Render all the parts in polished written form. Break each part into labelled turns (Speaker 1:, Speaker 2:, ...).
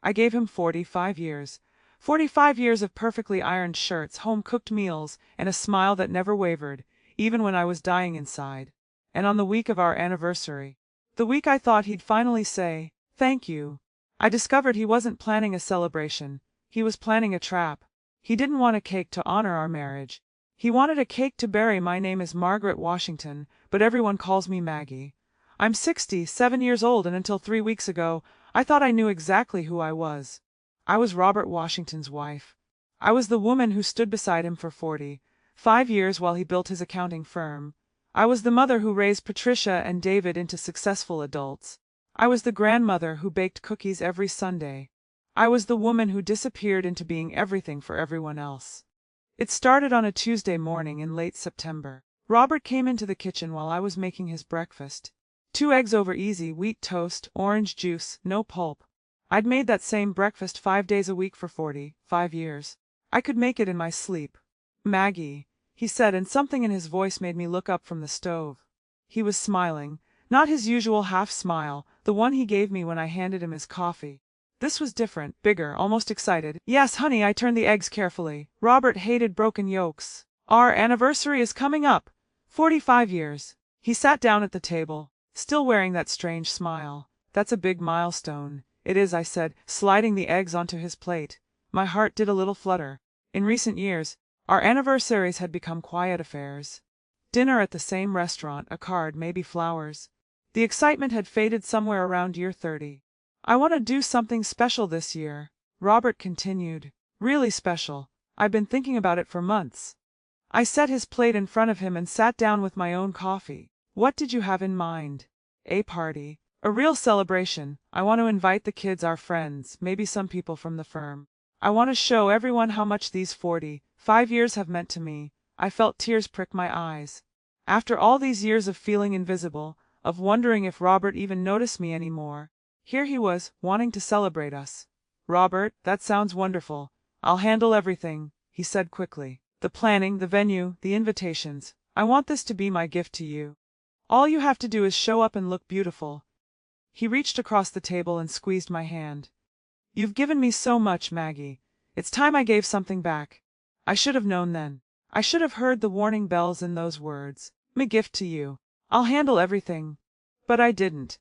Speaker 1: I gave him 45 years. 45 years of perfectly ironed shirts, home-cooked meals, and a smile that never wavered, even when I was dying inside. And on the week of our anniversary, the week I thought he'd finally say, "Thank you," I discovered he wasn't planning a celebration. He was planning a trap. He didn't want a cake to honor our marriage. He wanted a cake to bury my name as Margaret Washington, but everyone calls me Maggie. I'm 67 years old, and until 3 weeks ago, I thought I knew exactly who I was. I was Robert Washington's wife. I was the woman who stood beside him for 45 years while he built his accounting firm. I was the mother who raised Patricia and David into successful adults. I was the grandmother who baked cookies every Sunday. I was the woman who disappeared into being everything for everyone else. It started on a Tuesday morning in late September. Robert came into the kitchen while I was making his breakfast. 2 eggs over easy, wheat toast, orange juice, no pulp. I'd made that same breakfast 5 days a week for 45 years. I could make it in my sleep. "Maggie," he said, and something in his voice made me look up from the stove. He was smiling, not his usual half-smile, the one he gave me when I handed him his coffee. This was different, bigger, almost excited. "Yes, honey," I turned the eggs carefully. Robert hated broken yolks. "Our anniversary is coming up. 45 years. He sat down at the table, still wearing that strange smile. "That's a big milestone." "It is," I said, sliding the eggs onto his plate. My heart did a little flutter. In recent years, our anniversaries had become quiet affairs. Dinner at the same restaurant, a card, maybe flowers. The excitement had faded somewhere around year 30. "I want to do something special this year," Robert continued. "Really special. I've been thinking about it for months." I set his plate in front of him and sat down with my own coffee. "What did you have in mind?" "A party. A real celebration. I want to invite the kids, our friends, maybe some people from the firm. I want to show everyone how much these 45 years have meant to me." I felt tears prick my eyes. After all these years of feeling invisible, of wondering if Robert even noticed me anymore, here he was, wanting to celebrate us. "Robert, that sounds wonderful. I'll handle everything," he said quickly. "The planning, the venue, the invitations. I want this to be my gift to you. All you have to do is show up and look beautiful." He reached across the table and squeezed my hand. "You've given me so much, Maggie. It's time I gave something back. I should have known then. I should have heard the warning bells in those words. My gift to you. I'll handle everything." But I didn't.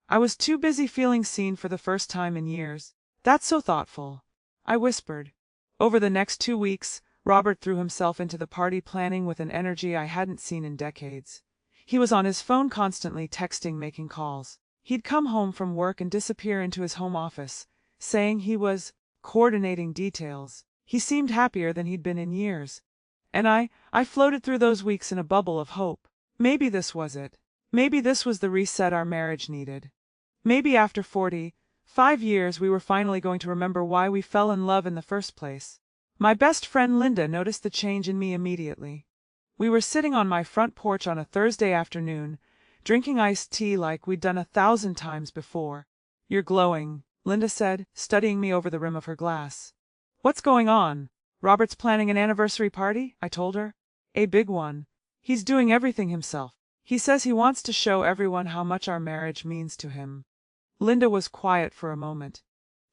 Speaker 1: I was too busy feeling seen for the first time in years. "That's so thoughtful," I whispered. Over the next 2 weeks, Robert threw himself into the party planning with an energy I hadn't seen in decades. He was on his phone constantly, texting, making calls. He'd come home from work and disappear into his home office, saying he was coordinating details. He seemed happier than he'd been in years. And I floated through those weeks in a bubble of hope. Maybe this was it. Maybe this was the reset our marriage needed. Maybe after 45 years we were finally going to remember why we fell in love in the first place. My best friend Linda noticed the change in me immediately. We were sitting on my front porch on a Thursday afternoon, drinking iced tea like we'd done 1,000 times before. "You're glowing," Linda said, studying me over the rim of her glass. "What's going on?" "Robert's planning an anniversary party," I told her. "A big one. He's doing everything himself. He says he wants to show everyone how much our marriage means to him." Linda was quiet for a moment.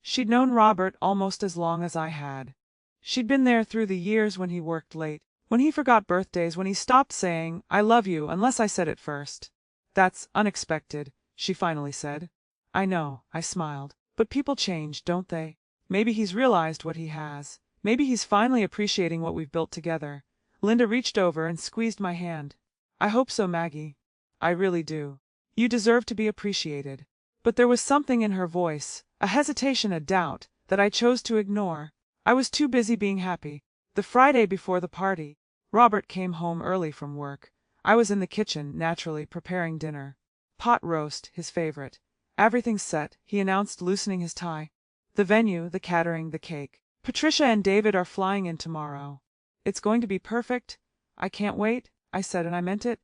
Speaker 1: She'd known Robert almost as long as I had. She'd been there through the years when he worked late, when he forgot birthdays, when he stopped saying, "I love you," unless I said it first. "That's unexpected," she finally said. "I know," I smiled. "But people change, don't they? Maybe he's realized what he has. Maybe he's finally appreciating what we've built together." Linda reached over and squeezed my hand. "I hope so, Maggie. I really do. You deserve to be appreciated." But there was something in her voice, a hesitation, a doubt, that I chose to ignore. I was too busy being happy. The Friday before the party, Robert came home early from work. I was in the kitchen, naturally, preparing dinner. "Pot roast, his favorite. Everything's set," he announced, loosening his tie. "The venue, the catering, the cake. Patricia and David are flying in tomorrow. It's going to be perfect. I can't wait," I said, and I meant it.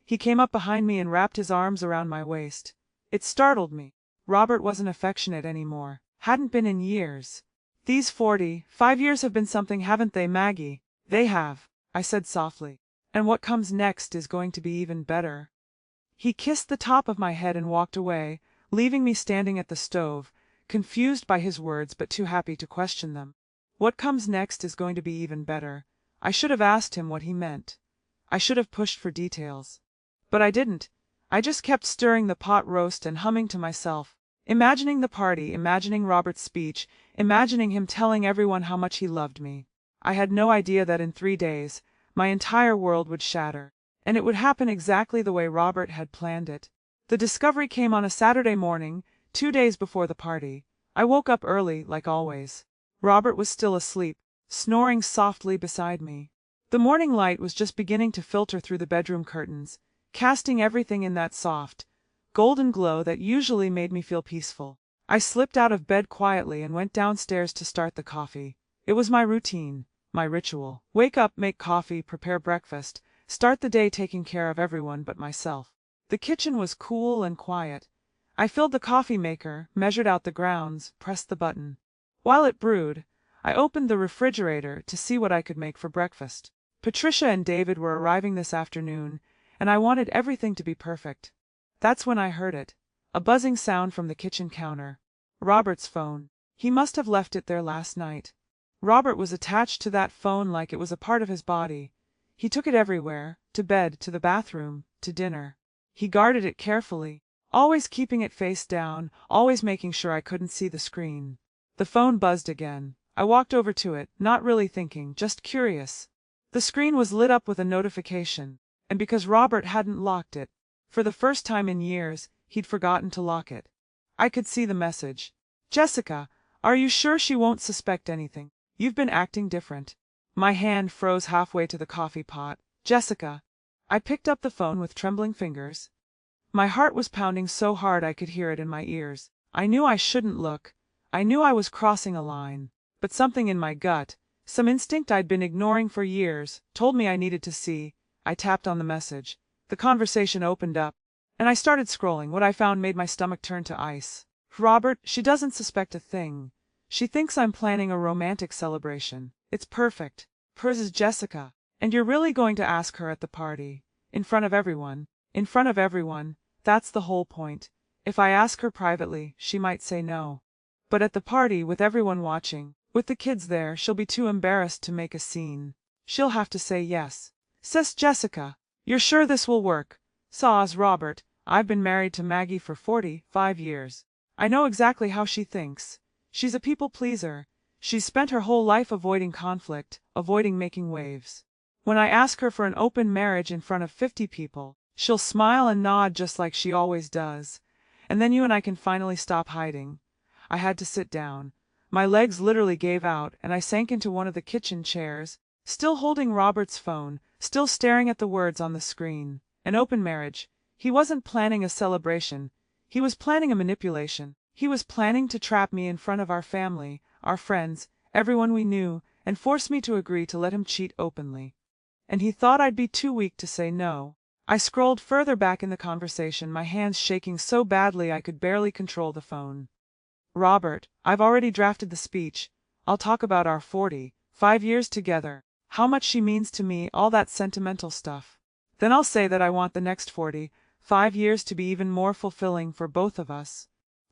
Speaker 1: He came up behind me and wrapped his arms around my waist. It startled me. Robert wasn't affectionate anymore. Hadn't been in years. "These 45 years have been something, haven't they, Maggie?" "They have," I said softly. "And what comes next is going to be even better." He kissed the top of my head and walked away, leaving me standing at the stove, confused by his words but too happy to question them. What comes next is going to be even better. I should have asked him what he meant. I should have pushed for details. But I didn't. I just kept stirring the pot roast and humming to myself, imagining the party, imagining Robert's speech, imagining him telling everyone how much he loved me. I had no idea that in 3 days, my entire world would shatter, and it would happen exactly the way Robert had planned it. The discovery came on a Saturday morning, 2 days before the party. I woke up early, like always. Robert was still asleep, snoring softly beside me. The morning light was just beginning to filter through the bedroom curtains, casting everything in that soft, golden glow that usually made me feel peaceful. I slipped out of bed quietly and went downstairs to start the coffee. It was my routine, my ritual. Wake up, make coffee, prepare breakfast, start the day taking care of everyone but myself. The kitchen was cool and quiet. I filled the coffee maker, measured out the grounds, pressed the button. While it brewed, I opened the refrigerator to see what I could make for breakfast. Patricia and David were arriving this afternoon, and I wanted everything to be perfect. That's when I heard it. A buzzing sound from the kitchen counter. Robert's phone. He must have left it there last night. Robert was attached to that phone like it was a part of his body. He took it everywhere, to bed, to the bathroom, to dinner. He guarded it carefully, always keeping it face down, always making sure I couldn't see the screen. The phone buzzed again. I walked over to it, not really thinking, just curious. The screen was lit up with a notification, and because Robert hadn't locked it, for the first time in years, he'd forgotten to lock it. I could see the message. Jessica, are you sure she won't suspect anything? You've been acting different. My hand froze halfway to the coffee pot. Jessica. I picked up the phone with trembling fingers. My heart was pounding so hard I could hear it in my ears. I knew I shouldn't look. I knew I was crossing a line. But something in my gut, some instinct I'd been ignoring for years, told me I needed to see. I tapped on the message. The conversation opened up, and I started scrolling. What I found made my stomach turn to ice. Robert, she doesn't suspect a thing. She thinks I'm planning a romantic celebration. It's perfect. Hers is Jessica. And you're really going to ask her at the party? In front of everyone? In front of everyone. That's the whole point. If I ask her privately, she might say no. But at the party, with everyone watching, with the kids there, she'll be too embarrassed to make a scene. She'll have to say yes. Says Jessica. You're sure this will work? Saws Robert. I've been married to Maggie for 45 years. I know exactly how she thinks. She's a people pleaser. She's spent her whole life avoiding conflict, avoiding making waves. When I ask her for an open marriage in front of 50 people, she'll smile and nod just like she always does. And then you and I can finally stop hiding. I had to sit down. My legs literally gave out, and I sank into one of the kitchen chairs, still holding Robert's phone, still staring at the words on the screen. An open marriage. He wasn't planning a celebration. He was planning a manipulation. He was planning to trap me in front of our family, our friends, everyone we knew, and force me to agree to let him cheat openly. And he thought I'd be too weak to say no. I scrolled further back in the conversation, my hands shaking so badly I could barely control the phone. Robert, I've already drafted the speech. I'll talk about our 45 years together, how much she means to me, all that sentimental stuff. Then I'll say that I want the next 45 years to be even more fulfilling for both of us.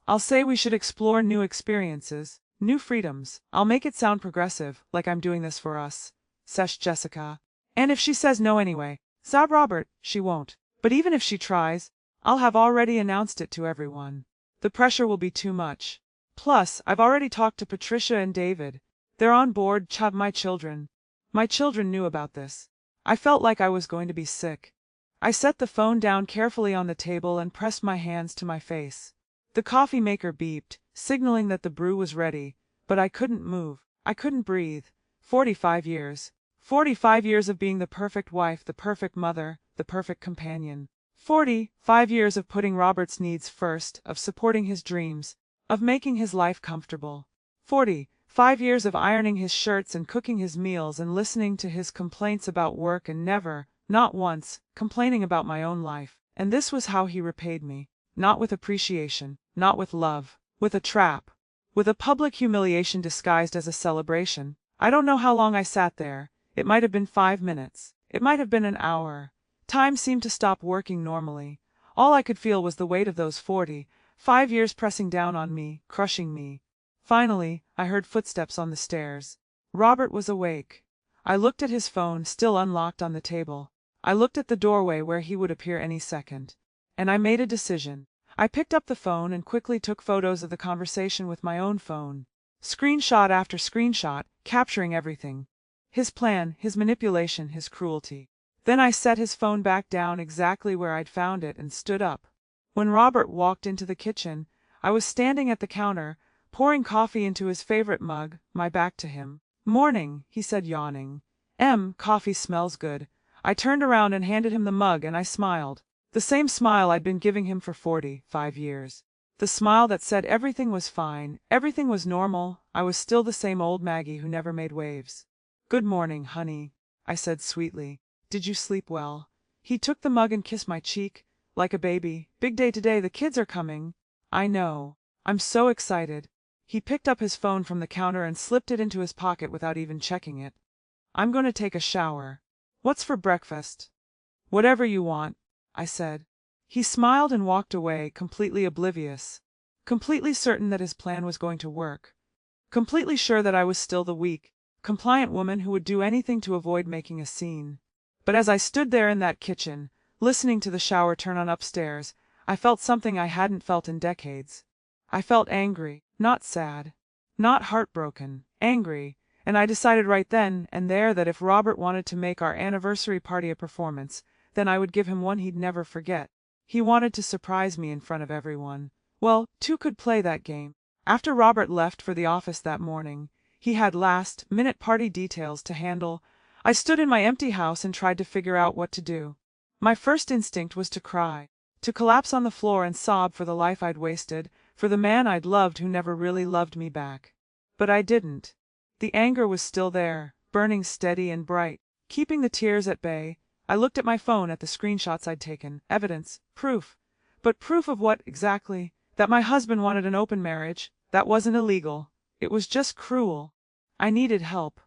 Speaker 1: I'll say we should explore new experiences, new freedoms. I'll make it sound progressive, like I'm doing this for us. Says Jessica. And if she says no anyway, sob Robert, she won't. But even if she tries, I'll have already announced it to everyone. The pressure will be too much. Plus, I've already talked to Patricia and David. They're on board. My children. My children knew about this. I felt like I was going to be sick. I set the phone down carefully on the table and pressed my hands to my face. The coffee maker beeped, signaling that the brew was ready, but I couldn't move. I couldn't breathe. 45 years. 45 years of being the perfect wife, the perfect mother, the perfect companion. 45 years of putting Robert's needs first, of supporting his dreams, of making his life comfortable. 45 years of ironing his shirts and cooking his meals and listening to his complaints about work and never, not once, complaining about my own life. And this was how he repaid me. Not with appreciation, not with love, with a trap, with a public humiliation disguised as a celebration. I don't know how long I sat there. It might have been 5 minutes. It might have been an hour. Time seemed to stop working normally. All I could feel was the weight of those 45 5 years pressing down on me, crushing me. Finally, I heard footsteps on the stairs. Robert was awake. I looked at his phone, still unlocked on the table. I looked at the doorway where he would appear any second. And I made a decision. I picked up the phone and quickly took photos of the conversation with my own phone. Screenshot after screenshot, capturing everything. His plan, his manipulation, his cruelty. Then I set his phone back down exactly where I'd found it and stood up. When Robert walked into the kitchen, I was standing at the counter, pouring coffee into his favorite mug, my back to him. "Morning," he said, yawning. Coffee smells good." I turned around and handed him the mug, and I smiled. The same smile I'd been giving him for 45 years. The smile that said everything was fine, everything was normal, I was still the same old Maggie who never made waves. "Good morning, honey," I said sweetly. "Did you sleep well?" He took the mug and kissed my cheek, like a baby. "Big day today, the kids are coming." "I know. I'm so excited." He picked up his phone from the counter and slipped it into his pocket without even checking it. "I'm going to take a shower." "What's for breakfast?" "Whatever you want," I said. He smiled and walked away, completely oblivious. Completely certain that his plan was going to work. Completely sure that I was still the weak, compliant woman who would do anything to avoid making a scene. But as I stood there in that kitchen, listening to the shower turn on upstairs, I felt something I hadn't felt in decades. I felt angry, not sad, not heartbroken, angry, and I decided right then and there that if Robert wanted to make our anniversary party a performance, then I would give him one he'd never forget. He wanted to surprise me in front of everyone. Well, two could play that game. After Robert left for the office that morning, he had last-minute party details to handle. I stood in my empty house and tried to figure out what to do. My first instinct was to cry, to collapse on the floor and sob for the life I'd wasted, for the man I'd loved who never really loved me back. But I didn't. The anger was still there, burning steady and bright, keeping the tears at bay. I looked at my phone, at the screenshots I'd taken. Evidence, proof. But proof of what, exactly? That my husband wanted an open marriage. That wasn't illegal. It was just cruel. I needed help.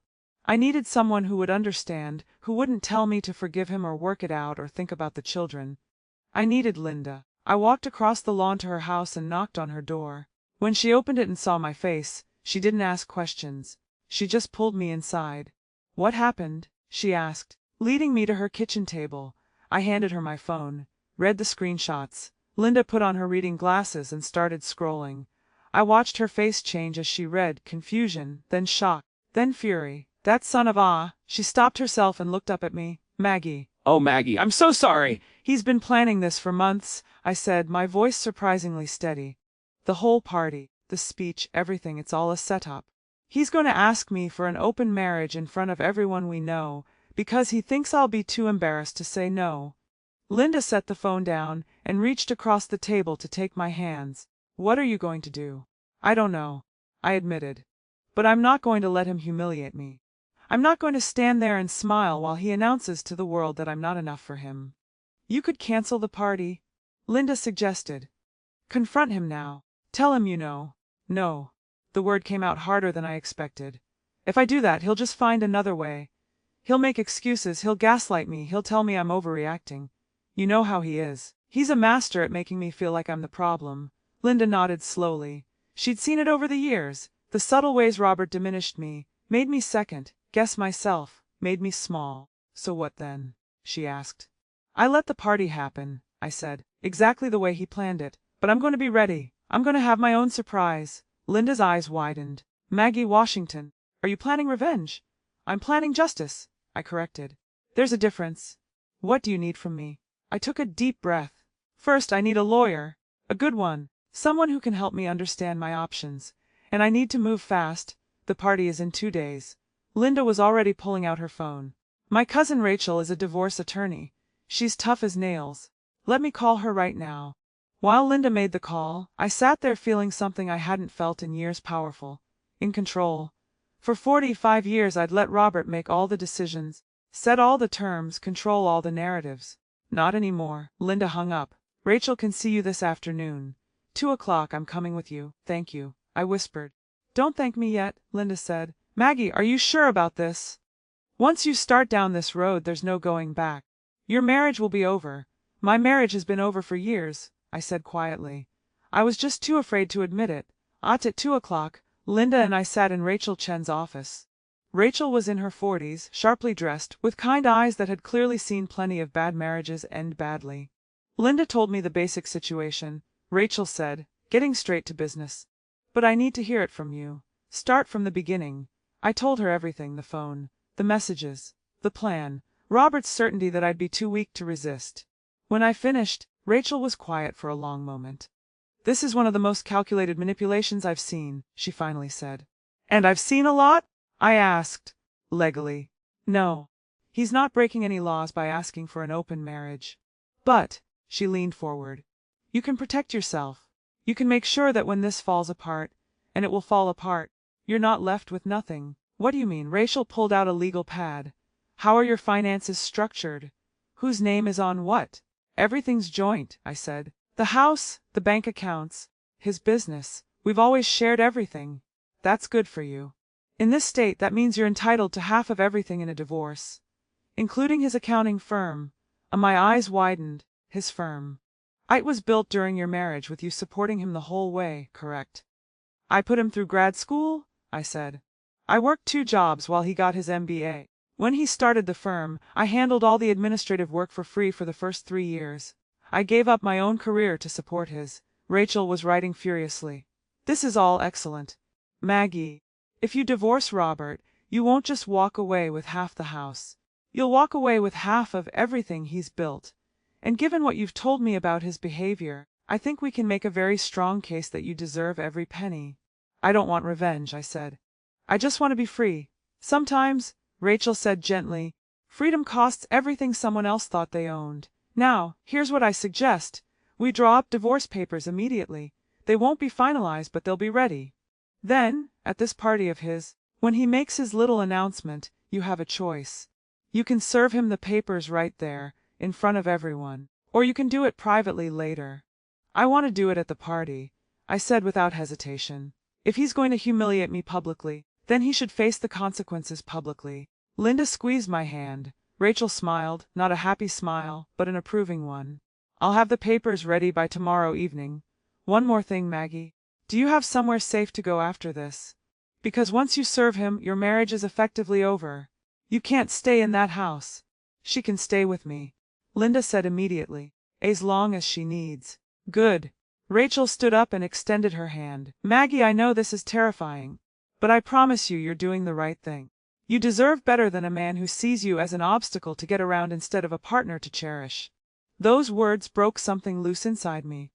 Speaker 1: I needed someone who would understand, who wouldn't tell me to forgive him or work it out or think about the children. I needed Linda. I walked across the lawn to her house and knocked on her door. When she opened it and saw my face, she didn't ask questions. She just pulled me inside. "What happened?" she asked, leading me to her kitchen table. I handed her my phone, read the screenshots. Linda put on her reading glasses and started scrolling. I watched her face change as she read, confusion, then shock, then fury. "That son of a—" She stopped herself and looked up at me. "Maggie." "Oh, Maggie, I'm so sorry." "He's been planning this for months," I said, my voice surprisingly steady. "The whole party, the speech, everything, it's all a setup. He's going to ask me for an open marriage in front of everyone we know, because he thinks I'll be too embarrassed to say no." Linda set the phone down and reached across the table to take my hands. "What are you going to do?" "I don't know," I admitted. "But I'm not going to let him humiliate me. I'm not going to stand there and smile while he announces to the world that I'm not enough for him." "You could cancel the party," Linda suggested. "Confront him now. Tell him you know." "No." The word came out harder than I expected. "If I do that, he'll just find another way. He'll make excuses, he'll gaslight me, he'll tell me I'm overreacting. You know how he is. He's a master at making me feel like I'm the problem." Linda nodded slowly. She'd seen it over the years, the subtle ways Robert diminished me, made me second, guess myself, made me small. "So what then?" she asked. "I let the party happen," I said, "exactly the way he planned it. But I'm going to be ready. I'm going to have my own surprise." Linda's eyes widened. "Maggie Washington, are you planning revenge?" "I'm planning justice," I corrected. "There's a difference. What do you need from me?" I took a deep breath. "First, I need a lawyer. A good one. Someone who can help me understand my options. And I need to move fast. The party is in 2 days." Linda was already pulling out her phone. "My cousin Rachel is a divorce attorney. She's tough as nails. Let me call her right now." While Linda made the call, I sat there feeling something I hadn't felt in years, powerful, in control. For 45 years I'd let Robert make all the decisions, set all the terms, control all the narratives. Not anymore. Linda hung up. "Rachel can see you this afternoon. 2 o'clock, I'm coming with you." "Thank you," I whispered. "Don't thank me yet," Linda said. "Maggie, are you sure about this? Once you start down this road, there's no going back. Your marriage will be over." "My marriage has been over for years," I said quietly. I was just too afraid to admit it. At 2 o'clock, Linda and I sat in Rachel Chen's office. Rachel was in her 40s, sharply dressed, with kind eyes that had clearly seen plenty of bad marriages end badly. Linda told me the basic situation. Rachel said, getting straight to business. But I need to hear it from you. Start from the beginning. I told her everything, the phone, the messages, the plan, Robert's certainty that I'd be too weak to resist. When I finished, Rachel was quiet for a long moment. This is one of the most calculated manipulations I've seen, she finally said. And I've seen a lot? I asked. Legally. No. He's not breaking any laws by asking for an open marriage. But, she leaned forward, you can protect yourself. You can make sure that when this falls apart, and it will fall apart, you're not left with nothing. What do you mean? Rachel pulled out a legal pad. How are your finances structured? Whose name is on what? Everything's joint, I said. The house, the bank accounts, his business. We've always shared everything. That's good for you. In this state, that means you're entitled to half of everything in a divorce, including his accounting firm. My eyes widened. His firm. It was built during your marriage with you supporting him the whole way, correct? I put him through grad school, I said. I worked 2 jobs while he got his MBA. When he started the firm, I handled all the administrative work for free for the first 3 years. I gave up my own career to support his. Rachel was writing furiously. This is all excellent. Maggie, if you divorce Robert, you won't just walk away with half the house. You'll walk away with half of everything he's built. And given what you've told me about his behavior, I think we can make a very strong case that you deserve every penny. I don't want revenge, I said. I just want to be free. Sometimes, Rachel said gently, freedom costs everything someone else thought they owned. Now, here's what I suggest. We draw up divorce papers immediately. They won't be finalized, but they'll be ready. Then, at this party of his, when he makes his little announcement, you have a choice. You can serve him the papers right there, in front of everyone, or you can do it privately later. I want to do it at the party, I said without hesitation. If he's going to humiliate me publicly, then he should face the consequences publicly. Linda squeezed my hand. Rachel smiled, not a happy smile, but an approving one. I'll have the papers ready by tomorrow evening. One more thing, Maggie. Do you have somewhere safe to go after this? Because once you serve him, your marriage is effectively over. You can't stay in that house. She can stay with me, Linda said immediately, as long as she needs. Good. Rachel stood up and extended her hand. Maggie, I know this is terrifying, but I promise you're doing the right thing. You deserve better than a man who sees you as an obstacle to get around instead of a partner to cherish. Those words broke something loose inside me.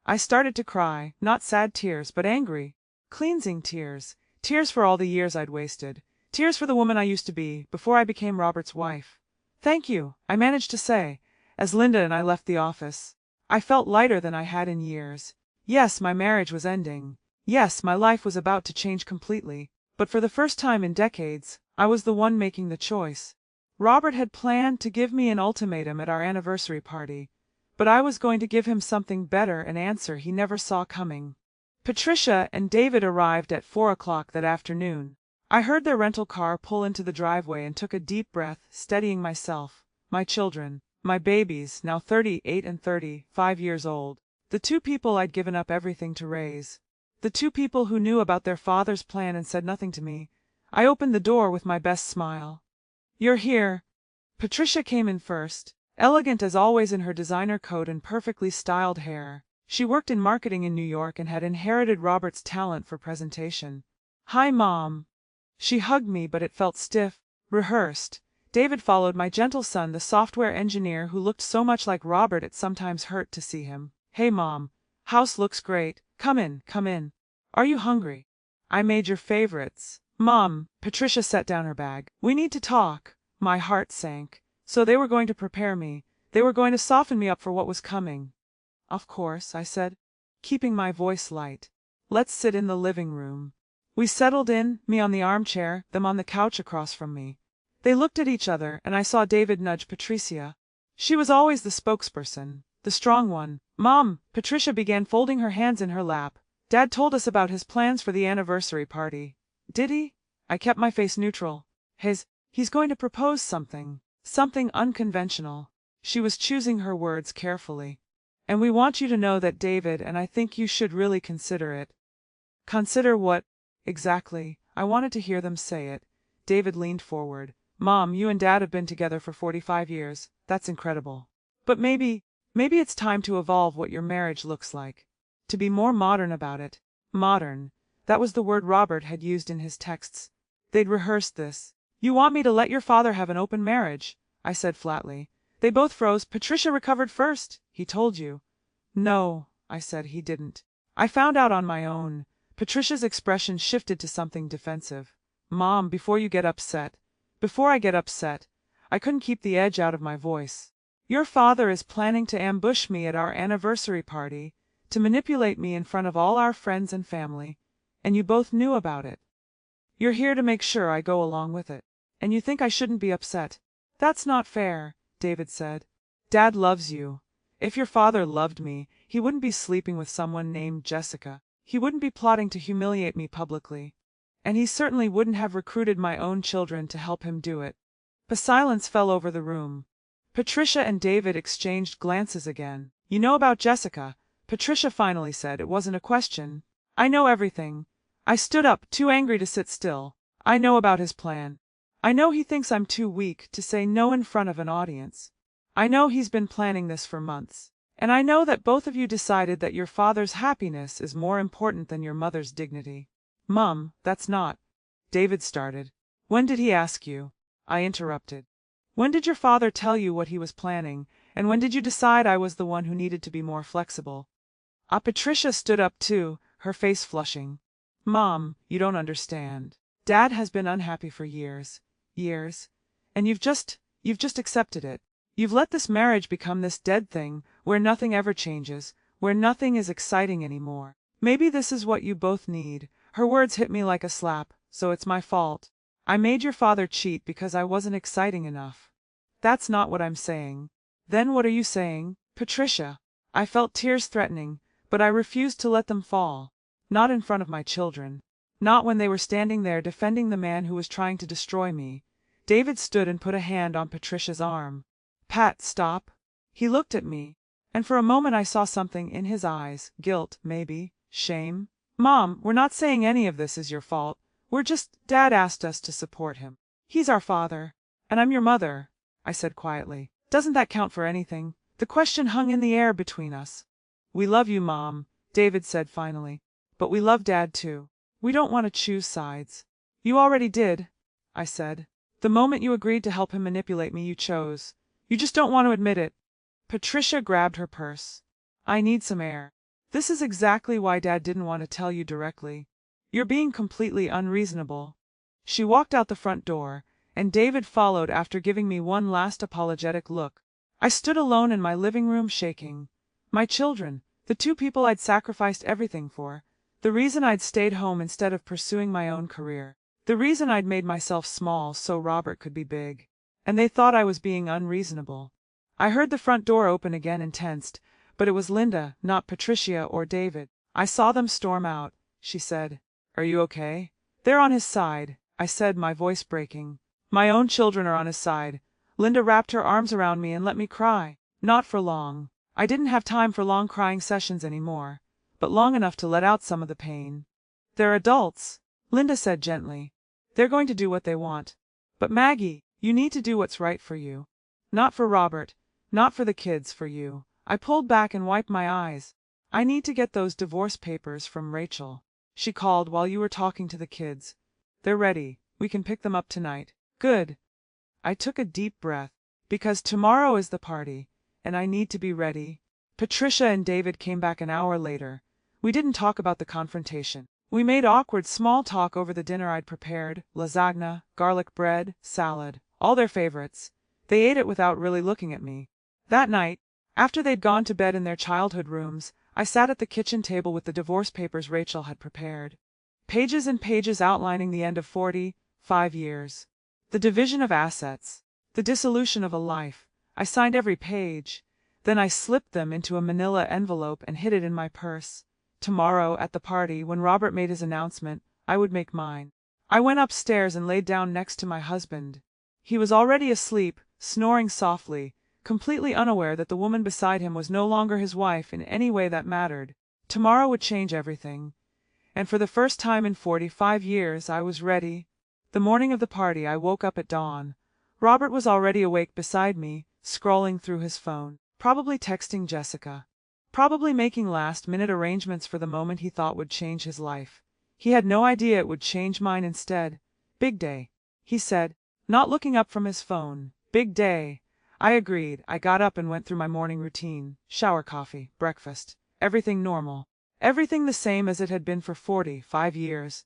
Speaker 1: I started to cry, not sad tears, but angry, cleansing tears. Tears for all the years I'd wasted. Tears for the woman I used to be, before I became Robert's wife. Thank you, I managed to say, as Linda and I left the office. I felt lighter than I had in years. Yes, my marriage was ending. Yes, my life was about to change completely. But for the first time in decades, I was the one making the choice. Robert had planned to give me an ultimatum at our anniversary party, but I was going to give him something better, an answer he never saw coming. Patricia and David arrived at 4 o'clock that afternoon. I heard their rental car pull into the driveway and took a deep breath, steadying myself. My children, my babies, now 38 and 35 years old, the 2 people I'd given up everything to raise, the 2 people who knew about their father's plan and said nothing to me. I opened the door with my best smile. You're here. Patricia came in first, elegant as always in her designer coat and perfectly styled hair. She worked in marketing in New York and had inherited Robert's talent for presentation. Hi, Mom. She hugged me, but it felt stiff, rehearsed. David followed, my gentle son, the software engineer who looked so much like Robert it sometimes hurt to see him. Hey, Mom. House looks great. Come in, come in. Are you hungry? I made your favorites. Mom, Patricia set down her bag. We need to talk. My heart sank. So they were going to prepare me. They were going to soften me up for what was coming. Of course, I said, keeping my voice light. Let's sit in the living room. We settled in, me on the armchair, them on the couch across from me. They looked at each other, and I saw David nudge Patricia. She was always the spokesperson, the strong one. Mom, Patricia began, folding her hands in her lap. Dad told us about his plans for the anniversary party. Did he? I kept my face neutral. He's going to propose something unconventional. She was choosing her words carefully. And we want you to know that David and I think you should really consider it." "Consider what, exactly?" I wanted to hear them say it. David leaned forward. "Mom, you and Dad have been together for 45 years. That's incredible. But maybe it's time to evolve what your marriage looks like. To be more modern about it." Modern. That was the word Robert had used in his texts. They'd rehearsed this. "You want me to let your father have an open marriage?" I said flatly. They both froze. "Patricia recovered first. He told you." "No," I said, "he didn't. I found out on my own." Patricia's expression shifted to something defensive. "Mom, before I get upset, I couldn't keep the edge out of my voice. Your father is planning to ambush me at our anniversary party, to manipulate me in front of all our friends and family, and you both knew about it. You're here to make sure I go along with it, and you think I shouldn't be upset." "That's not fair," David said. "Dad loves you. If your father loved me, he wouldn't be sleeping with someone named Jessica. He wouldn't be plotting to humiliate me publicly. And he certainly wouldn't have recruited my own children to help him do it." A silence fell over the room. Patricia and David exchanged glances again. "You know about Jessica," Patricia finally said. "It wasn't a question. I know everything." I stood up, too angry to sit still. "I know about his plan. I know he thinks I'm too weak to say no in front of an audience. I know he's been planning this for months. And I know that both of you decided that your father's happiness is more important than your mother's dignity." "Mum, that's not—" David started. "When did he ask you?" I interrupted. "When did your father tell you what he was planning, and when did you decide I was the one who needed to be more flexible?" Patricia stood up too, her face flushing. "Mom, you don't understand. Dad has been unhappy for years. And you've just accepted it. You've let this marriage become this dead thing, where nothing ever changes, where nothing is exciting anymore. Maybe this is what you both need." Her words hit me like a slap. "So it's my fault. I made your father cheat because I wasn't exciting enough." "That's not what I'm saying." "Then what are you saying?" "Patricia." I felt tears threatening, but I refused to let them fall. Not in front of my children. Not when they were standing there defending the man who was trying to destroy me. David stood and put a hand on Patricia's arm. "Pat, stop." He looked at me, and for a moment I saw something in his eyes. Guilt, maybe. Shame. "Mom, we're not saying any of this is your fault. Dad asked us to support him. He's our father. And I'm your mother," I said quietly. "Doesn't that count for anything?" The question hung in the air between us. "We love you, Mom," David said finally. "But we love Dad too. We don't want to choose sides." "You already did," I said. "The moment you agreed to help him manipulate me, you chose. You just don't want to admit it." Patricia grabbed her purse. "I need some air. This is exactly why Dad didn't want to tell you directly. You're being completely unreasonable." She walked out the front door, and David followed after giving me one last apologetic look. I stood alone in my living room shaking. My children, the two people I'd sacrificed everything for, the reason I'd stayed home instead of pursuing my own career, the reason I'd made myself small so Robert could be big. And they thought I was being unreasonable. I heard the front door open again and tensed, but it was Linda, not Patricia or David. "I saw them storm out," she said. "Are you okay?" "They're on his side," I said, my voice breaking. "My own children are on his side." Linda wrapped her arms around me and let me cry. Not for long. I didn't have time for long crying sessions anymore, but long enough to let out some of the pain. "They're adults," Linda said gently. "They're going to do what they want. But Maggie, you need to do what's right for you. Not for Robert, not for the kids, for you." I pulled back and wiped my eyes. "I need to get those divorce papers from Rachel. She called while you were talking to the kids. They're ready. We can pick them up tonight." "Good." I took a deep breath. Because tomorrow is the party, and I need to be ready. Patricia and David came back an hour later. We didn't talk about the confrontation. We made awkward small talk over the dinner I'd prepared: lasagna, garlic bread, salad, all their favorites. They ate it without really looking at me. That night, after they'd gone to bed in their childhood rooms, I sat at the kitchen table with the divorce papers Rachel had prepared. Pages and pages outlining the end of 45 years. The division of assets. The dissolution of a life. I signed every page. Then I slipped them into a manila envelope and hid it in my purse. Tomorrow, at the party, when Robert made his announcement, I would make mine. I went upstairs and laid down next to my husband. He was already asleep, snoring softly, completely unaware that the woman beside him was no longer his wife in any way that mattered. Tomorrow would change everything. And for the first time in 45 years, I was ready. The morning of the party, I woke up at dawn. Robert was already awake beside me, scrolling through his phone, probably texting Jessica, probably making last-minute arrangements for the moment he thought would change his life. He had no idea it would change mine instead. "Big day," he said, not looking up from his phone. "Big day." I agreed. I got up and went through my morning routine. Shower, coffee, breakfast. Everything normal. Everything the same as it had been for 45 years.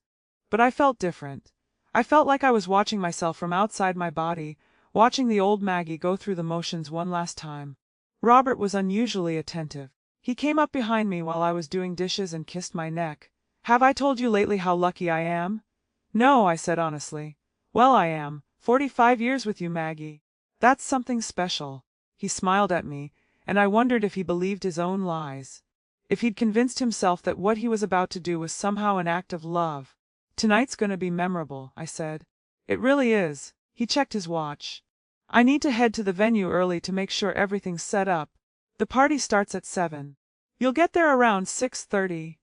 Speaker 1: But I felt different. I felt like I was watching myself from outside my body, watching the old Maggie go through the motions one last time. Robert was unusually attentive. He came up behind me while I was doing dishes and kissed my neck. "Have I told you lately how lucky I am?" "No," I said honestly. "Well, I am. 45 years with you, Maggie. That's something special." He smiled at me, and I wondered if he believed his own lies. If he'd convinced himself that what he was about to do was somehow an act of love. "Tonight's gonna be memorable," I said. "It really is." He checked his watch. "I need to head to the venue early to make sure everything's set up. The party starts at 7. You'll get there around 6:30.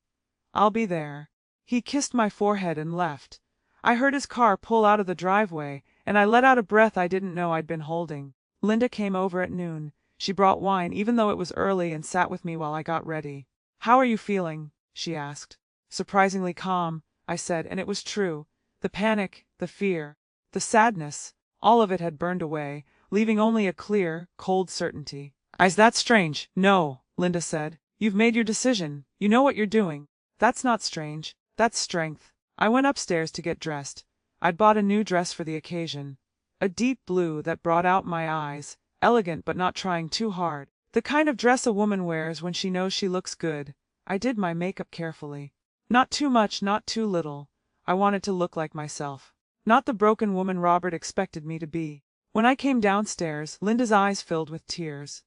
Speaker 1: I'll be there." He kissed my forehead and left. I heard his car pull out of the driveway, and I let out a breath I didn't know I'd been holding. Linda came over at noon. She brought wine even though it was early and sat with me while I got ready. "How are you feeling?" she asked. "Surprisingly calm," I said, and it was true. The panic, the fear, the sadness, all of it had burned away, leaving only a clear, cold certainty. "Is that strange?" "No," Linda said. "You've made your decision. You know what you're doing." "That's not strange. That's strength." I went upstairs to get dressed. I'd bought a new dress for the occasion. A deep blue that brought out my eyes, elegant but not trying too hard. The kind of dress a woman wears when she knows she looks good. I did my makeup carefully. Not too much, not too little. I wanted to look like myself. Not the broken woman Robert expected me to be. When I came downstairs, Linda's eyes filled with tears.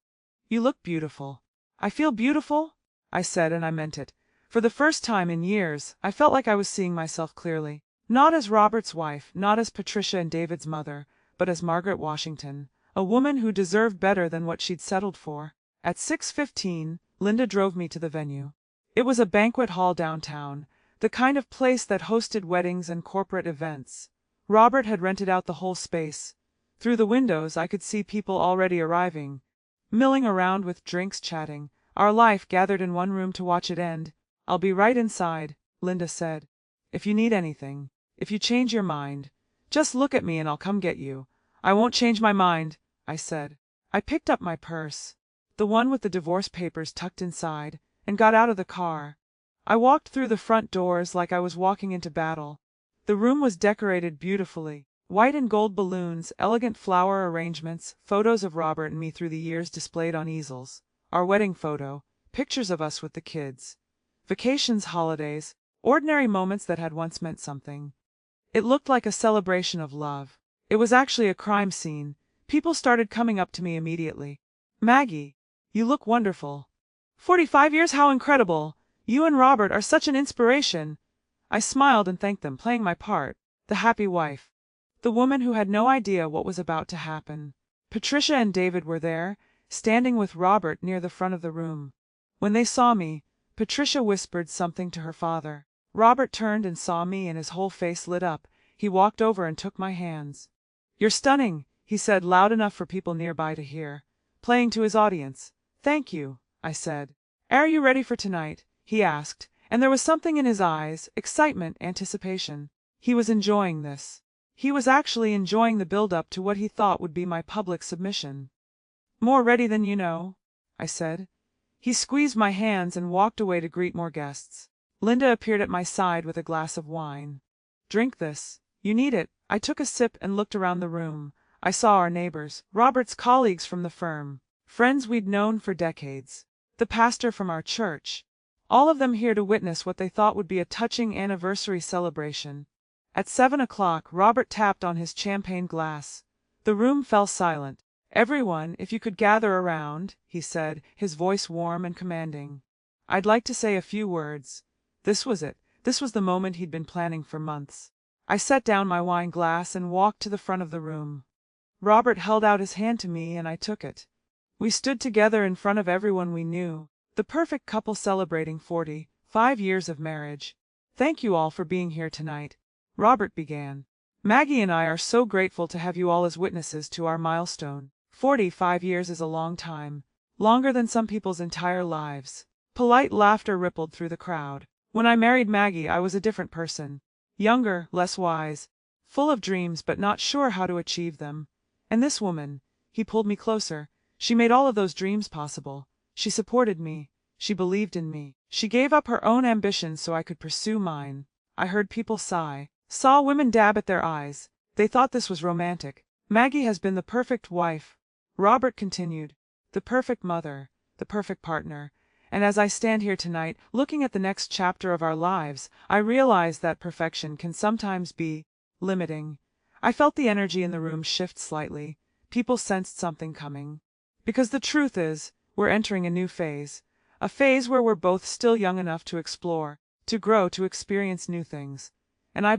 Speaker 1: "You look beautiful." "I feel beautiful?" I said, and I meant it. For the first time in years, I felt like I was seeing myself clearly. Not as Robert's wife, not as Patricia and David's mother, but as Margaret Washington, a woman who deserved better than what she'd settled for. At 6:15, Linda drove me to the venue. It was a banquet hall downtown, the kind of place that hosted weddings and corporate events. Robert had rented out the whole space. Through the windows I could see people already arriving, milling around with drinks, chatting. Our life gathered in one room to watch it end. "I'll be right inside," Linda said. "If you need anything, if you change your mind, just look at me and I'll come get you." "I won't change my mind," I said. I picked up my purse, the one with the divorce papers tucked inside, and got out of the car. I walked through the front doors like I was walking into battle. The room was decorated beautifully. White and gold balloons, elegant flower arrangements, photos of Robert and me through the years displayed on easels. Our wedding photo, pictures of us with the kids. Vacations, holidays, ordinary moments that had once meant something. It looked like a celebration of love. It was actually a crime scene. People started coming up to me immediately. "Maggie, you look wonderful." 45 years, how incredible! You and Robert are such an inspiration." I smiled and thanked them, playing my part, the happy wife. The woman who had no idea what was about to happen. Patricia and David were there, standing with Robert near the front of the room. When they saw me, Patricia whispered something to her father. Robert turned and saw me, and his whole face lit up. He walked over and took my hands. "You're stunning," he said loud enough for people nearby to hear, playing to his audience. "Thank you," I said. "Are you ready for tonight?" he asked, and there was something in his eyes, excitement, anticipation. He was enjoying this. He was actually enjoying the build-up to what he thought would be my public submission. "More ready than you know," I said. He squeezed my hands and walked away to greet more guests. Linda appeared at my side with a glass of wine. "Drink this. You need it." I took a sip and looked around the room. I saw our neighbors, Robert's colleagues from the firm, friends we'd known for decades, the pastor from our church, all of them here to witness what they thought would be a touching anniversary celebration. At 7 o'clock, Robert tapped on his champagne glass. The room fell silent. "Everyone, if you could gather around," he said, his voice warm and commanding. "I'd like to say a few words." This was it. This was the moment he'd been planning for months. I set down my wine glass and walked to the front of the room. Robert held out his hand to me and I took it. We stood together in front of everyone we knew, the perfect couple celebrating 45 years of marriage. Thank you all for being here tonight, Robert began. Maggie and I are so grateful to have you all as witnesses to our milestone. 45 years is a long time, longer than some people's entire lives. Polite laughter rippled through the crowd. When I married Maggie, I was a different person. Younger, less wise, full of dreams but not sure how to achieve them. And this woman, he pulled me closer, she made all of those dreams possible. She supported me. She believed in me. She gave up her own ambitions so I could pursue mine. I heard people sigh, saw women dab at their eyes. They thought this was romantic. Maggie has been the perfect wife, Robert continued, the perfect mother, the perfect partner. And as I stand here tonight, looking at the next chapter of our lives, I realize that perfection can sometimes be limiting. I felt the energy in the room shift slightly. People sensed something coming. Because the truth is, we're entering a new phase. A phase where we're both still young enough to explore, to grow, to experience new things. And I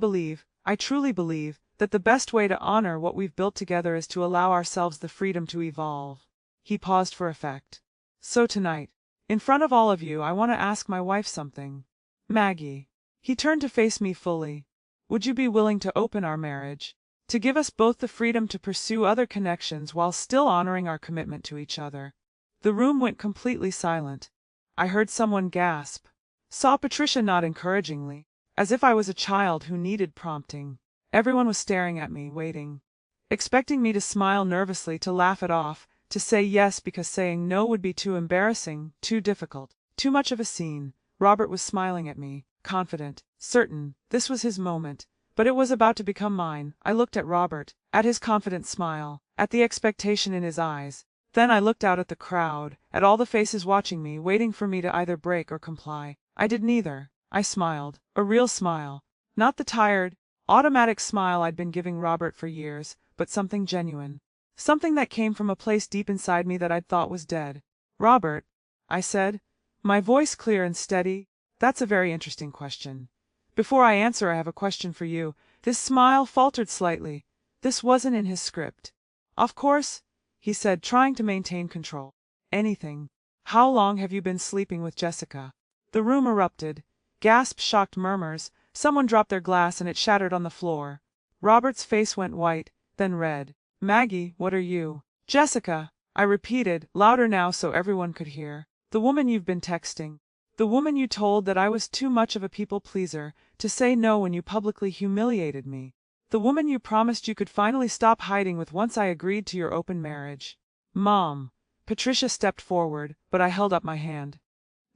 Speaker 1: truly believe, that the best way to honor what we've built together is to allow ourselves the freedom to evolve. He paused for effect. So tonight, in front of all of you, I want to ask my wife something. Maggie. He turned to face me fully. Would you be willing to open our marriage? To give us both the freedom to pursue other connections while still honoring our commitment to each other. The room went completely silent. I heard someone gasp. Saw Patricia nod encouragingly, as if I was a child who needed prompting. Everyone was staring at me, waiting. Expecting me to smile nervously, to laugh it off, to say yes because saying no would be too embarrassing, too difficult, too much of a scene. Robert was smiling at me, confident, certain, this was his moment. But it was about to become mine. I looked at Robert, at his confident smile, at the expectation in his eyes. Then I looked out at the crowd, at all the faces watching me, waiting for me to either break or comply. I did neither. I smiled, a real smile. Not the tired, automatic smile I'd been giving Robert for years, but something genuine. Something that came from a place deep inside me that I'd thought was dead. Robert, I said, my voice clear and steady, that's a very interesting question. Before I answer, I have a question for you. This smile faltered slightly. This wasn't in his script. Of course, he said, trying to maintain control. Anything. How long have you been sleeping with Jessica? The room erupted. Gasps, shocked murmurs. Someone dropped their glass and it shattered on the floor. Robert's face went white, then red. Maggie, what are you? Jessica, I repeated, louder now so everyone could hear. The woman you've been texting. The woman you told that I was too much of a people pleaser to say no when you publicly humiliated me. The woman you promised you could finally stop hiding with once I agreed to your open marriage. Mom. Patricia stepped forward, but I held up my hand.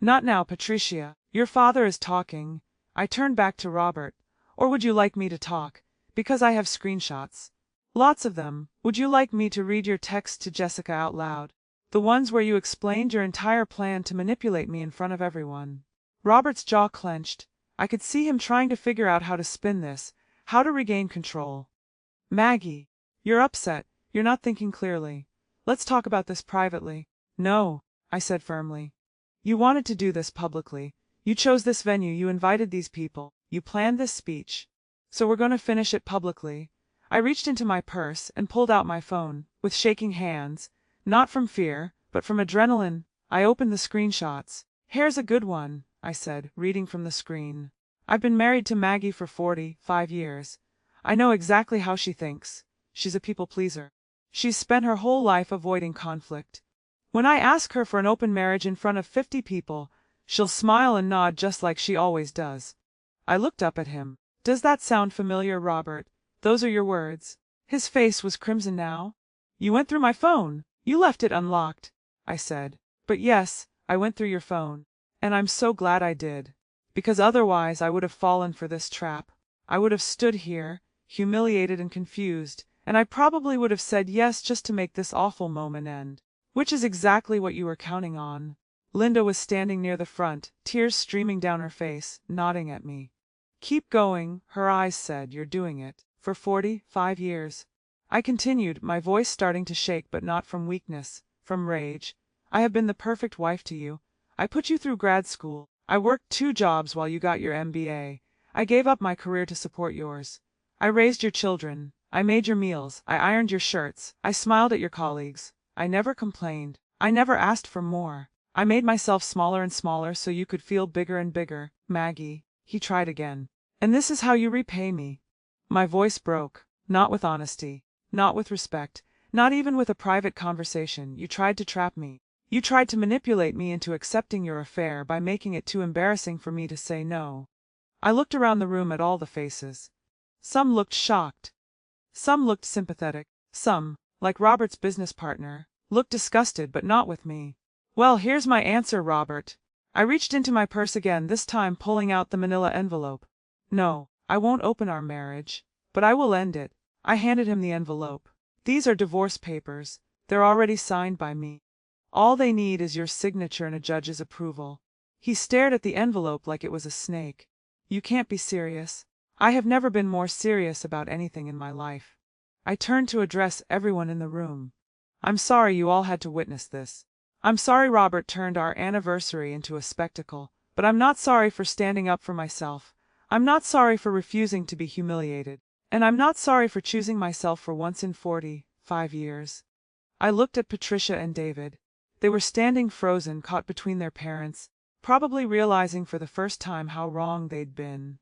Speaker 1: Not now, Patricia. Your father is talking. I turned back to Robert. Or would you like me to talk? Because I have screenshots. Lots of them. Would you like me to read your text to Jessica out loud? The ones where you explained your entire plan to manipulate me in front of everyone. Robert's jaw clenched. I could see him trying to figure out how to spin this, how to regain control. Maggie, you're upset. You're not thinking clearly. Let's talk about this privately. No, I said firmly. You wanted to do this publicly. You chose this venue. You invited these people. You planned this speech. So we're going to finish it publicly. I reached into my purse and pulled out my phone, with shaking hands. Not from fear, but from adrenaline. I opened the screenshots. Here's a good one, I said, reading from the screen. I've been married to Maggie for 45 years. I know exactly how she thinks. She's a people pleaser. She's spent her whole life avoiding conflict. When I ask her for an open marriage in front of 50 people, she'll smile and nod just like she always does. I looked up at him. Does that sound familiar, Robert? Those are your words. His face was crimson now. You went through my phone. You left it unlocked, I said. But yes, I went through your phone. And I'm so glad I did. Because otherwise I would have fallen for this trap. I would have stood here, humiliated and confused, and I probably would have said yes just to make this awful moment end. Which is exactly what you were counting on. Linda was standing near the front, tears streaming down her face, nodding at me. Keep going, her eyes said, you're doing it. For 45 years. I continued, my voice starting to shake, but not from weakness, from rage. I have been the perfect wife to you. I put you through grad school. I worked 2 jobs while you got your MBA. I gave up my career to support yours. I raised your children. I made your meals. I ironed your shirts. I smiled at your colleagues. I never complained. I never asked for more. I made myself smaller and smaller so you could feel bigger and bigger, Maggie." He tried again. "And this is how you repay me." My voice broke. "Not with honesty. Not with respect. Not even with a private conversation. You tried to trap me. You tried to manipulate me into accepting your affair by making it too embarrassing for me to say no." I looked around the room at all the faces. Some looked shocked. Some looked sympathetic. Some, like Robert's business partner, looked disgusted, but not with me. "Well, here's my answer, Robert." I reached into my purse again, this time pulling out the manila envelope. "No, I won't open our marriage, but I will end it." I handed him the envelope. "These are divorce papers. They're already signed by me. All they need is your signature and a judge's approval." He stared at the envelope like it was a snake. "You can't be serious." I have never been more serious about anything in my life. I turned to address everyone in the room. "I'm sorry you all had to witness this. I'm sorry Robert turned our anniversary into a spectacle, but I'm not sorry for standing up for myself. I'm not sorry for refusing to be humiliated. And I'm not sorry for choosing myself for once in 45 years. I looked at Patricia and David. They were standing frozen, caught between their parents, probably realizing for the first time how wrong they'd been.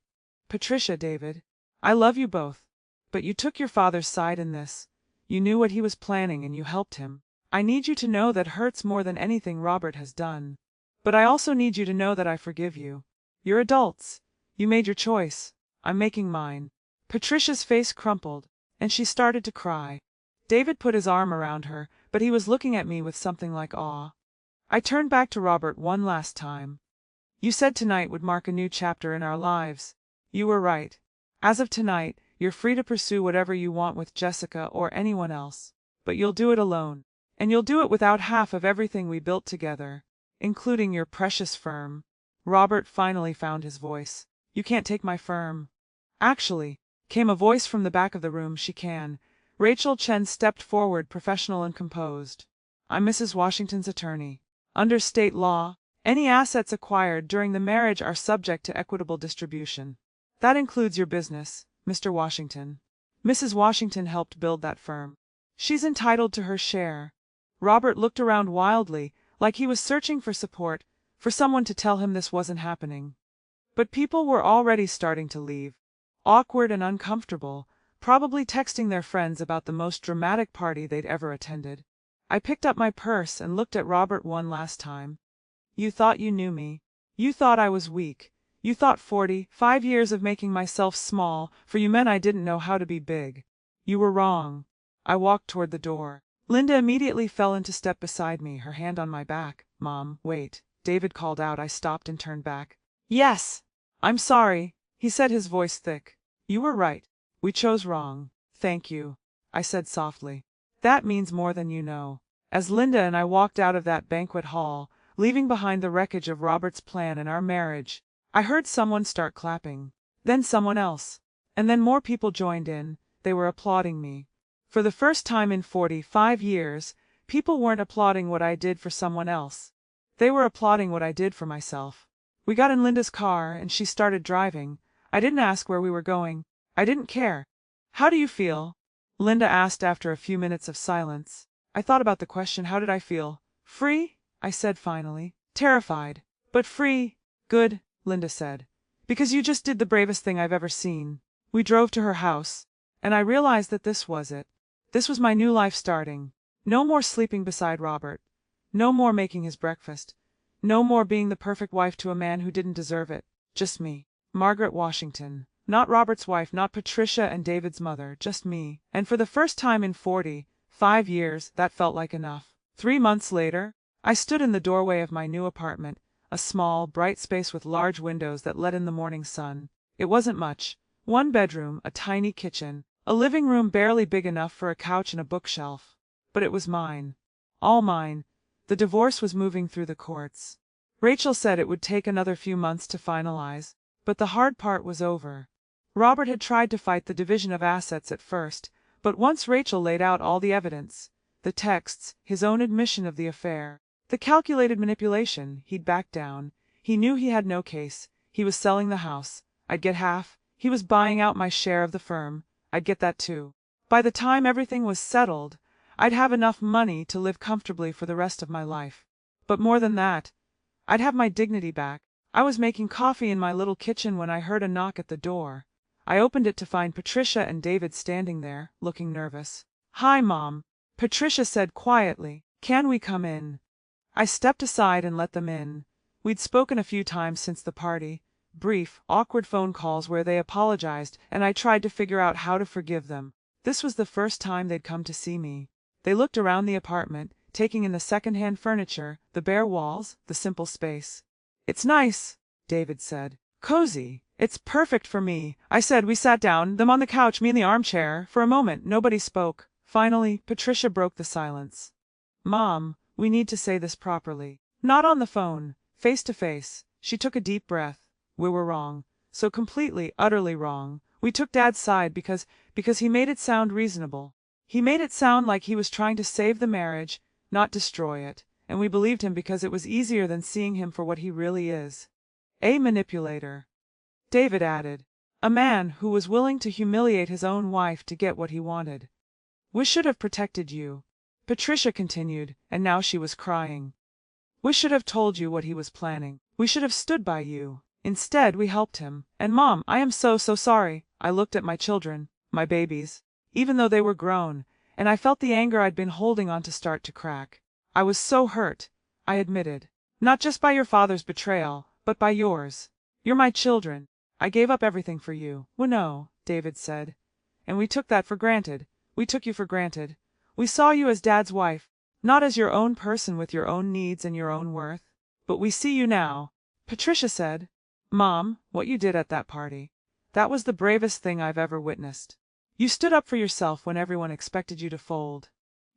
Speaker 1: "Patricia, David, I love you both. But you took your father's side in this. You knew what he was planning and you helped him. I need you to know that hurts more than anything Robert has done. But I also need you to know that I forgive you. You're adults. You made your choice. I'm making mine." Patricia's face crumpled, and she started to cry. David put his arm around her, but he was looking at me with something like awe. I turned back to Robert one last time. "You said tonight would mark a new chapter in our lives. You were right. As of tonight, you're free to pursue whatever you want with Jessica or anyone else. But you'll do it alone. And you'll do it without half of everything we built together, including your precious firm." Robert finally found his voice. "You can't take my firm." "Actually," came a voice from the back of the room, "she can." Rachel Chen stepped forward, professional and composed. "I'm Mrs. Washington's attorney. Under state law, any assets acquired during the marriage are subject to equitable distribution. That includes your business, Mr. Washington. Mrs. Washington helped build that firm. She's entitled to her share." Robert looked around wildly, like he was searching for support, for someone to tell him this wasn't happening. But people were already starting to leave. Awkward and uncomfortable, probably texting their friends about the most dramatic party they'd ever attended. I picked up my purse and looked at Robert one last time. "You thought you knew me. You thought I was weak. You thought 45 years of making myself small for you meant I didn't know how to be big. You were wrong." I walked toward the door. Linda immediately fell into step beside me, her hand on my back. "Mom, wait," David called out. I stopped and turned back. "Yes, I'm sorry," he said, his voice thick. "You were right. We chose wrong." "Thank you," I said softly. "That means more than you know." As Linda and I walked out of that banquet hall, leaving behind the wreckage of Robert's plan and our marriage, I heard someone start clapping. Then someone else. And then more people joined in. They were applauding me. For the first time in 45 years, people weren't applauding what I did for someone else. They were applauding what I did for myself. We got in Linda's car and she started driving. I didn't ask where we were going. I didn't care. "How do you feel?" Linda asked after a few minutes of silence. I thought about the question. How did I feel? "Free," I said finally. "Terrified, but free." "Good," Linda said. "Because you just did the bravest thing I've ever seen." We drove to her house, and I realized that this was it. This was my new life starting. No more sleeping beside Robert. No more making his breakfast. No more being the perfect wife to a man who didn't deserve it. Just me, Margaret Washington. Not Robert's wife, not Patricia and David's mother, just me. And for the first time in 45 years, that felt like enough. 3 months later, I stood in the doorway of my new apartment, a small, bright space with large windows that let in the morning sun. It wasn't much. 1 bedroom, a tiny kitchen, a living room barely big enough for a couch and a bookshelf. But it was mine. All mine. The divorce was moving through the courts. Rachel said it would take another few months to finalize, but the hard part was over. Robert had tried to fight the division of assets at first, but once Rachel laid out all the evidence, the texts, his own admission of the affair, the calculated manipulation, he'd backed down. He knew he had no case. He was selling the house. I'd get half. He was buying out my share of the firm. I'd get that too. By the time everything was settled, I'd have enough money to live comfortably for the rest of my life. But more than that, I'd have my dignity back. I was making coffee in my little kitchen when I heard a knock at the door. I opened it to find Patricia and David standing there, looking nervous. "Hi, Mom," Patricia said quietly. "Can we come in?" I stepped aside and let them in. We'd spoken a few times since the party, brief, awkward phone calls where they apologized and I tried to figure out how to forgive them. This was the first time they'd come to see me. They looked around the apartment, taking in the second-hand furniture, the bare walls, the simple space. "It's nice," David said. "Cozy. It's perfect for me," I said. We sat down, them on the couch, me in the armchair. For a moment, nobody spoke. Finally, Patricia broke the silence. "Mom, we need to say this properly. Not on the phone, face to face." She took a deep breath. "We were wrong. So completely, utterly wrong. We took Dad's side because he made it sound reasonable. He made it sound like he was trying to save the marriage, not destroy it, and we believed him because it was easier than seeing him for what he really is. A manipulator." David added. "A man who was willing to humiliate his own wife to get what he wanted." "We should have protected you," Patricia continued, and now she was crying. "We should have told you what he was planning. We should have stood by you. Instead, we helped him. And Mom, I am so sorry." I looked at my children, my babies, even though they were grown, and I felt the anger I'd been holding on to start to crack. "I was so hurt," I admitted. "Not just by your father's betrayal, but by yours. You're my children. I gave up everything for you." "We know," David said. "And we took that for granted. We took you for granted. We saw you as Dad's wife, not as your own person with your own needs and your own worth. But we see you now," Patricia said. "Mom, what you did at that party, that was the bravest thing I've ever witnessed. You stood up for yourself when everyone expected you to fold.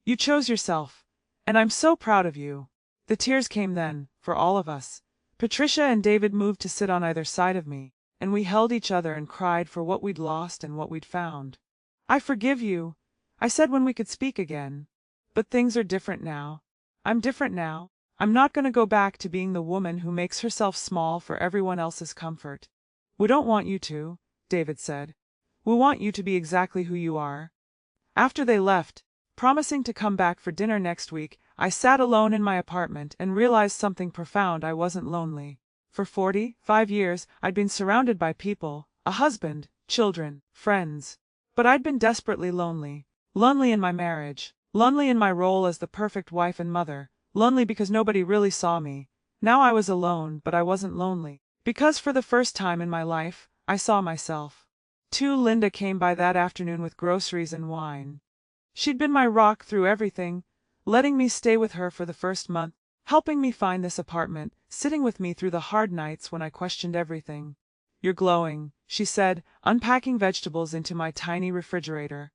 Speaker 1: You chose yourself, and I'm so proud of you." The tears came then, for all of us. Patricia and David moved to sit on either side of me, and we held each other and cried for what we'd lost and what we'd found. "I forgive you," I said when we could speak again. "But things are different now. I'm different now. I'm not going to go back to being the woman who makes herself small for everyone else's comfort." "We don't want you to," David said. "We want you to be exactly who you are." After they left, promising to come back for dinner next week, I sat alone in my apartment and realized something profound. I wasn't lonely. For 45 years, I'd been surrounded by people, a husband, children, friends. But I'd been desperately lonely. Lonely in my marriage. Lonely in my role as the perfect wife and mother. Lonely because nobody really saw me. Now I was alone, but I wasn't lonely. Because for the first time in my life, I saw myself. Linda came by that afternoon with groceries and wine. She'd been my rock through everything, letting me stay with her for the first month, helping me find this apartment, sitting with me through the hard nights when I questioned everything. "You're glowing," she said, unpacking vegetables into my tiny refrigerator.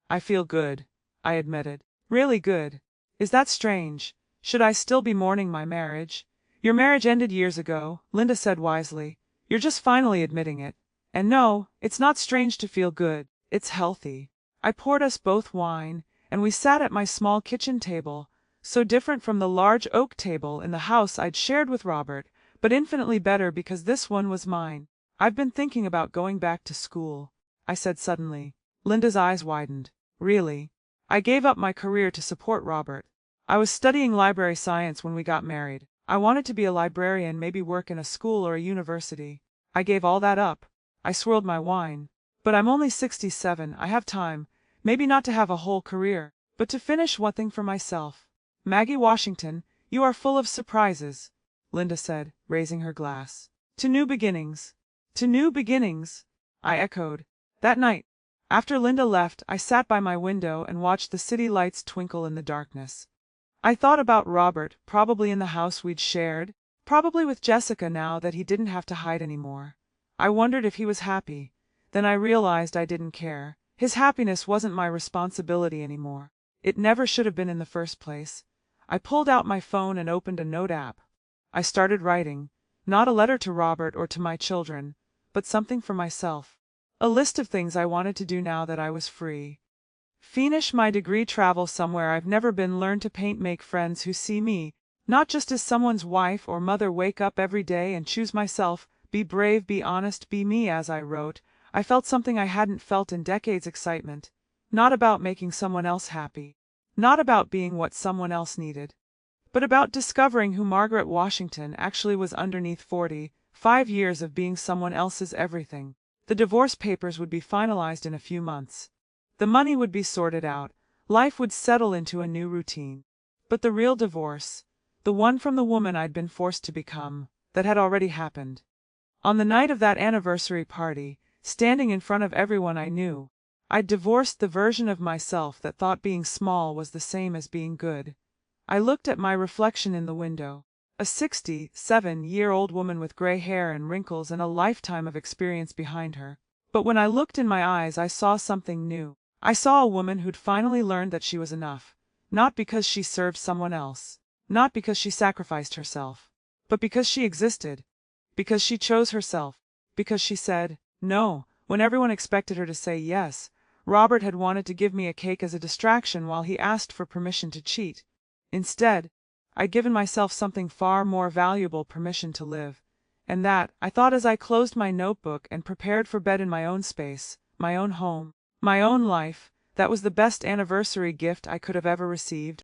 Speaker 1: "I feel good," I admitted. "Really good. Is that strange? Should I still be mourning my marriage?" "Your marriage ended years ago," Linda said wisely. "You're just finally admitting it. And no, it's not strange to feel good. It's healthy." I poured us both wine, and we sat at my small kitchen table, so different from the large oak table in the house I'd shared with Robert, but infinitely better because this one was mine. "I've been thinking about going back to school," I said suddenly. Linda's eyes widened. "Really?" "I gave up my career to support Robert. I was studying library science when we got married. I wanted to be a librarian, maybe work in a school or a university. I gave all that up." I swirled my wine. "But I'm only 67, I have time, maybe not to have a whole career, but to finish one thing for myself." "Maggie Washington, you are full of surprises," Linda said, raising her glass. "To new beginnings." "To new beginnings," I echoed. That night, after Linda left, I sat by my window and watched the city lights twinkle in the darkness. I thought about Robert, probably in the house we'd shared, probably with Jessica now that he didn't have to hide anymore. I wondered if he was happy. Then I realized I didn't care. His happiness wasn't my responsibility anymore. It never should have been in the first place. I pulled out my phone and opened a note app. I started writing, not a letter to Robert or to my children, but something for myself. A list of things I wanted to do now that I was free. Finish my degree, travel somewhere I've never been, learn to paint, make friends who see me, not just as someone's wife or mother, wake up every day and choose myself, be brave, be honest, be me. As I wrote, I felt something I hadn't felt in decades, excitement. Not about making someone else happy. Not about being what someone else needed, but about discovering who Margaret Washington actually was underneath 45 years of being someone else's everything. The divorce papers would be finalized in a few months. The money would be sorted out. Life would settle into a new routine. But the real divorce, the one from the woman I'd been forced to become, that had already happened. On the night of that anniversary party, standing in front of everyone I knew, I'd divorced the version of myself that thought being small was the same as being good. I looked at my reflection in the window, a 67-year-old woman with gray hair and wrinkles and a lifetime of experience behind her. But when I looked in my eyes, I saw something new. I saw a woman who'd finally learned that she was enough, not because she served someone else, not because she sacrificed herself, but because she existed, because she chose herself, because she said no when everyone expected her to say yes. Robert had wanted to give me a cake as a distraction while he asked for permission to cheat. Instead, I'd given myself something far more valuable, permission to live. And that, I thought as I closed my notebook and prepared for bed in my own space, my own home, my own life, that was the best anniversary gift I could have ever received.